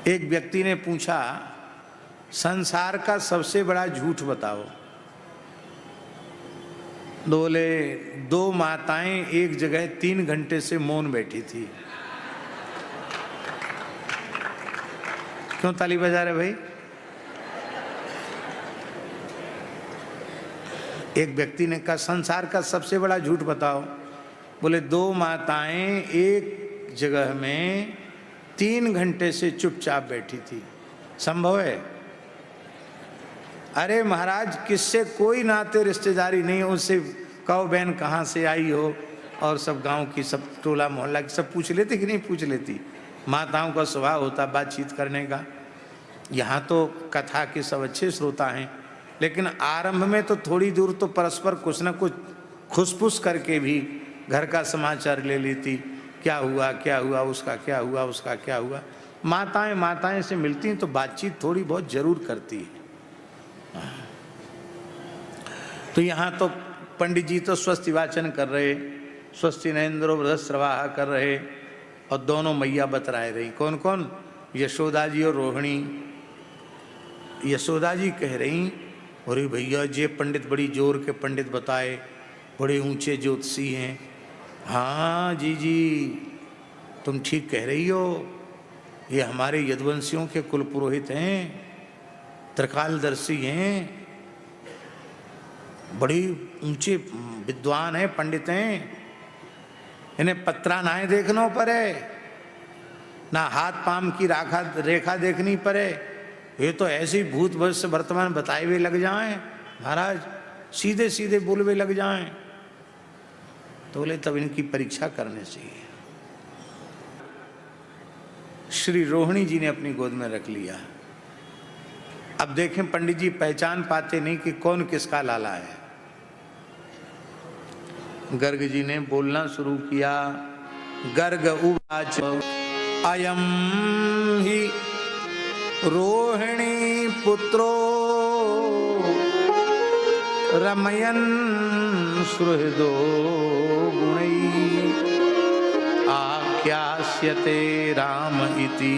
एक व्यक्ति ने पूछा, संसार का सबसे बड़ा झूठ बताओ। बोले, दो माताएं एक जगह 3 घंटे से मौन बैठी थी। क्यों ताली बजा रहे भाई? एक व्यक्ति ने कहा, संसार का सबसे बड़ा झूठ बताओ। बोले, 2 माताएं एक जगह में 3 घंटे से चुपचाप बैठी थी। संभव है? अरे महाराज, किससे कोई नाते रिश्तेदारी नहीं, उससे कहो बहन कहाँ से आई हो, और सब गांव की, सब टोला मोहल्ला की सब पूछ लेती कि नहीं पूछ लेती? माताओं का स्वभाव होता बातचीत करने का। यहाँ तो कथा के सब अच्छे श्रोता हैं, लेकिन आरंभ में तो थोड़ी दूर तो परस्पर कुछ न कुछ खुसफुस करके भी घर का समाचार ले लेती। क्या हुआ क्या हुआ, उसका क्या हुआ, उसका क्या हुआ। माताएं से मिलती हैं तो बातचीत थोड़ी बहुत जरूर करती है। तो यहाँ तो पंडित जी तो स्वस्ति वाचन कर रहे, स्वस्ति नरेंद्रो वृद्धस्रवाह कर रहे, और दोनों मैया बतराए रही। कौन कौन? यशोदा जी और रोहिणी। यशोदा जी कह रही, अरे भैया ये पंडित बड़ी जोर के पंडित बताए, बड़े ऊंचे ज्योतिषी हैं। हाँ जी जी, तुम ठीक कह रही हो, ये हमारे यदुवंशियों के कुल पुरोहित हैं, त्रिकालदर्शी हैं, बड़ी ऊंचे विद्वान हैं, पंडित हैं। इन्हें पत्रा ना देखना पड़े, ना हाथ पाम की रेखा देखनी पड़े, ये तो ऐसे ही भूत भविष्य वर्तमान बताए हुए लग जाएं महाराज, सीधे सीधे बोलवे लग जाएं। तो बोले तब इनकी परीक्षा करने चाहिए। श्री रोहिणी जी ने अपनी गोद में रख लिया। अब देखें, पंडित जी पहचान पाते नहीं कि कौन किसका लाला है। गर्ग जी ने बोलना शुरू किया। गर्ग उवाच अयम ही रोहिणी पुत्रो रमयन सुहृदो गुणैः आख्यास्यते राम इति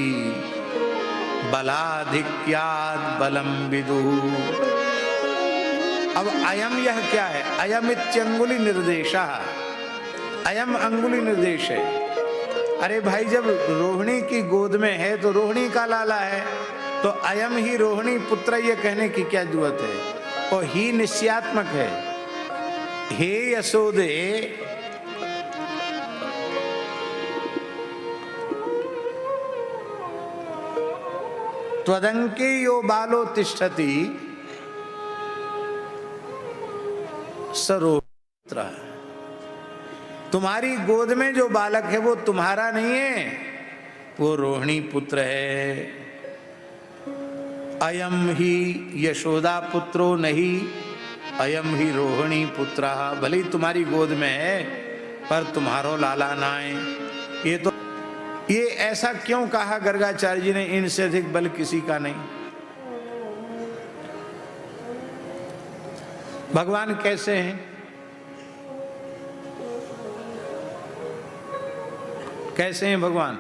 बलाधिक्यात् बलम विदुः। अब अयम यह क्या है? अयम इत्यंगुली निर्देशः, अयम अंगुली निर्देश है। अरे भाई, जब रोहिणी की गोद में है तो रोहिणी का लाला है, तो अयम ही रोहिणी पुत्र ये कहने की क्या जरूरत है? और ही निश्चयात्मक है। हे यशोदे, त्वदंके यो बालो तिष्ठति सरोत्र। तुम्हारी गोद में जो बालक है वो तुम्हारा नहीं है, वो रोहिणी पुत्र है। अयम ही यशोदा पुत्रो नहीं, अयम ही रोहिणी पुत्र। भले ही तुम्हारी गोद में है पर तुम्हारो लाला ना है। ये ऐसा क्यों कहा गर्गाचार्य जी ने? इनसे अधिक बल किसी का नहीं। भगवान कैसे हैं? कैसे हैं भगवान?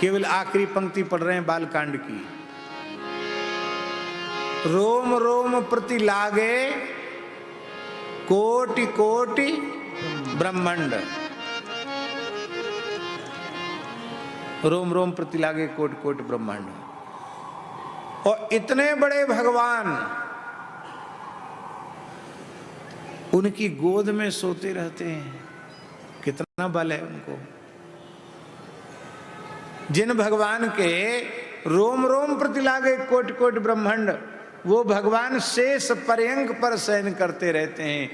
केवल आखिरी पंक्ति पढ़ रहे हैं बालकांड की। रोम रोम प्रति लागे कोटि कोटि ब्रह्मांड। रोम रोम प्रति लागे कोटि कोटि ब्रह्मांड। और इतने बड़े भगवान उनकी गोद में सोते रहते हैं, कितना बल है उनको। जिन भगवान के रोम रोम प्रति लागे कोटि कोटि ब्रह्मांड, वो भगवान शेष पर्यंक पर शयन करते रहते हैं।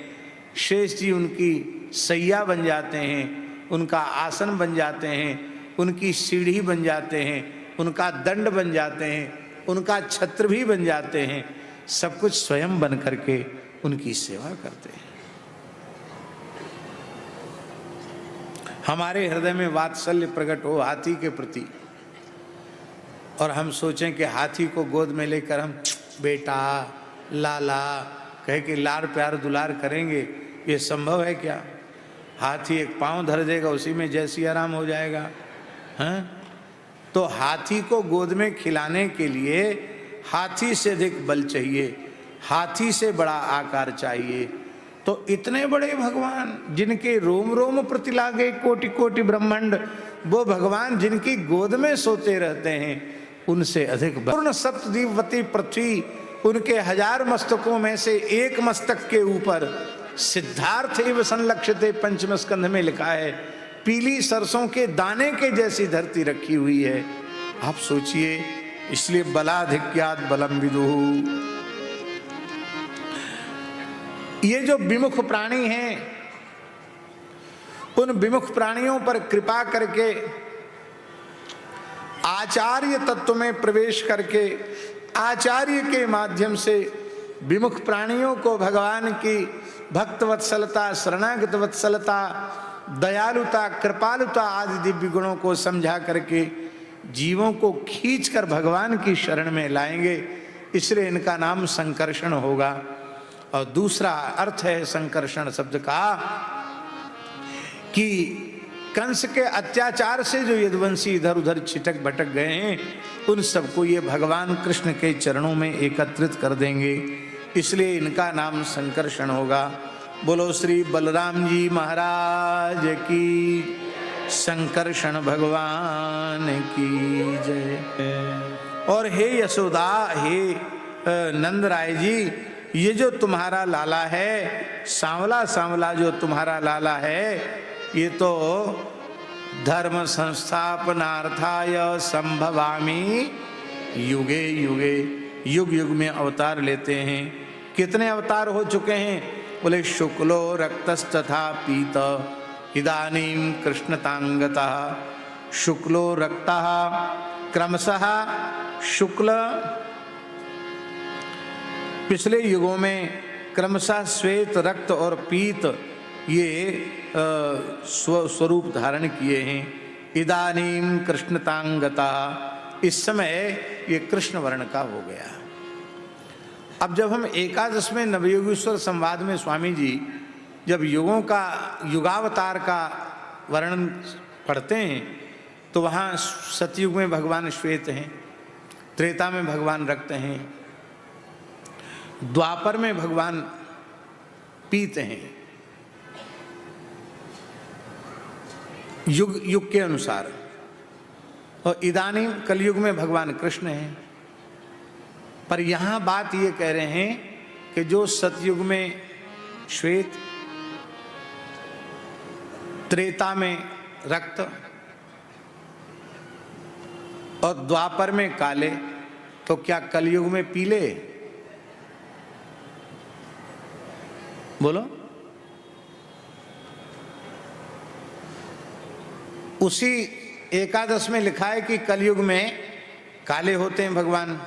शेष जी उनकी सैया बन जाते हैं, उनका आसन बन जाते हैं, उनकी सीढ़ी बन जाते हैं, उनका दंड बन जाते हैं, उनका छत्र भी बन जाते हैं। सब कुछ स्वयं बन करके उनकी सेवा करते हैं। हमारे हृदय में वात्सल्य प्रकट हो हाथी के प्रति, और हम सोचें कि हाथी को गोद में लेकर हम बेटा लाला कह के लाड़ प्यार दुलार करेंगे, ये संभव है क्या? हाथी एक पांव धर देगा, उसी में जैसी आराम हो जाएगा। हैं? तो हाथी को गोद में खिलाने के लिए हाथी से अधिक बल चाहिए, हाथी से बड़ा आकार चाहिए। तो इतने बड़े भगवान जिनके रोम रोम प्रति लागे कोटि कोटि ब्रह्मांड, वो भगवान जिनकी गोद में सोते रहते हैं, उनसे अधिक पूर्ण सप्तद्वीपवती पृथ्वी, उनके 1000 मस्तकों में से एक मस्तक के ऊपर सिद्धार्थ एवं संलक्षिते पंचम स्कंध में लिखा है, पीली सरसों के दाने के जैसी धरती रखी हुई है। आप सोचिए, इसलिए बलाधिक्यात बलम विदुः। ये जो विमुख प्राणी हैं, उन विमुख प्राणियों पर कृपा करके आचार्य तत्व में प्रवेश करके आचार्य के माध्यम से विमुख प्राणियों को भगवान की भक्त वत्सलता, शरणागत वत्सलता, दयालुता, कृपालुता आदि दिव्य गुणों को समझा करके जीवों को खींचकर भगवान की शरण में लाएंगे। इसलिए इनका नाम संकर्षण होगा। और दूसरा अर्थ है संकर्षण शब्द का कि कंस के अत्याचार से जो यदुवंशी इधर उधर छिटक भटक गए हैं, उन सबको ये भगवान कृष्ण के चरणों में एकत्रित कर देंगे। इसलिए इनका नाम संकर्षण होगा। बोलो श्री बलराम जी महाराज की, संकर्षण भगवान की जय। और हे यशोदा, हे नंद राय जी, ये जो तुम्हारा लाला है, सांवला सांवला जो तुम्हारा लाला है, ये तो धर्म संस्थापनार्थाय संभवामि युगे युगे, युग युग में अवतार लेते हैं। कितने अवतार हो चुके हैं? बोले शुक्लो रक्तस्तथा पीत इदानीं कृष्णतांगतः। शुक्लो रक्तः, क्रमशः शुक्ल पिछले युगों में, क्रमशः श्वेत, रक्त और पीत ये स्वरूप धारण किए हैं। इदानीं कृष्णतांगता, इस समय ये कृष्ण वर्ण का हो गया। अब जब हम एकादश में नवयोगेश्वर संवाद में स्वामी जी जब युगों का, युगावतार का वर्णन पढ़ते हैं, तो वहाँ सतयुग में भगवान श्वेत हैं, त्रेता में भगवान रक्त हैं, द्वापर में भगवान पीत हैं, युग युग के अनुसार। और इदानी कलयुग में भगवान कृष्ण हैं। पर यहाँ बात ये कह रहे हैं कि जो सतयुग में श्वेत, त्रेता में रक्त और द्वापर में काले, तो क्या कलयुग में पीले? बोलो। उसी एकादश में लिखा है कि कलयुग में काले होते हैं भगवान।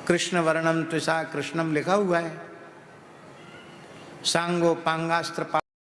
कृष्ण वर्णम त्विषा कृष्णम लिखा हुआ है। सांगो पांगास्त्र